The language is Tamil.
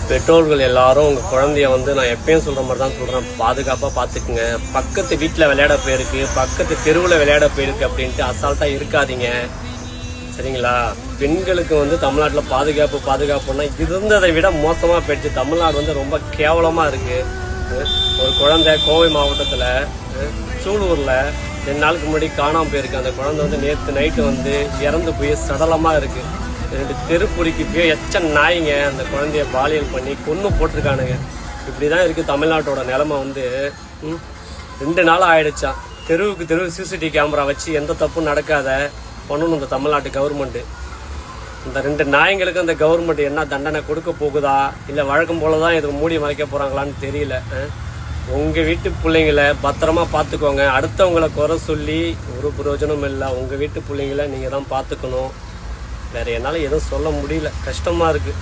பெற்றோர்கள் எல்லாரும் உங்கள் குழந்தைய வந்து நான் எப்பயும் சொல்கிற மாதிரி தான் சொல்கிறேன், பாதுகாப்பாக பார்த்துக்குங்க. பக்கத்து வீட்டில் விளையாட போயிருக்கு, பக்கத்து தெருவில் விளையாட போயிருக்கு அப்படின்ட்டு அசால்ட்டாக இருக்காதீங்க, சரிங்களா? பெண்களுக்கு வந்து தமிழ்நாட்டில் பாதுகாப்புன்னா இருந்ததை விட மோசமாக போயிடுச்சு. தமிழ்நாடு வந்து ரொம்ப கேவலமாக இருக்குது. ஒரு குழந்தை கோவை மாவட்டத்தில் சூலூரில் 2 நாளுக்கு முன்னாடி காணாமல் போயிருக்கு. அந்த குழந்தை வந்து நேற்று நைட்டு வந்து இறந்து போய் சடலமாக இருக்குது. 2 தெருப்புடிக்கு போய் எச்ச நாய்ங்க அந்த குழந்தைய பாலியல் பண்ணி கொன்று போட்டிருக்கானுங்க. இப்படி தான் இருக்குது தமிழ்நாட்டோட நிலைமை. வந்து 2 நாள் ஆயிடுச்சான். தெருவுக்கு தெருவு சிசிடிவி கேமரா வச்சு எந்த தப்பும் நடக்காத பண்ணணும் இந்த தமிழ்நாட்டு கவர்மெண்ட்டு. இந்த 2 நாய்ங்களுக்கு அந்த கவர்மெண்ட் என்ன தண்டனை கொடுக்க போகுதா, இல்லை வழக்கம் போல தான் இதை மூடி மறைக்க போகிறாங்களான்னு தெரியல. உங்கள் வீட்டு பிள்ளைங்களை பத்திரமா பார்த்துக்கோங்க. அடுத்தவங்களை குறை சொல்லி ஒரு பிரயோஜனம் இல்லை. உங்கள் வீட்டு பிள்ளைங்களை நீங்கள் தான் பார்த்துக்கணும். வேறு என்னால் எதுவும் சொல்ல முடியல, கஷ்டமாக இருக்குது.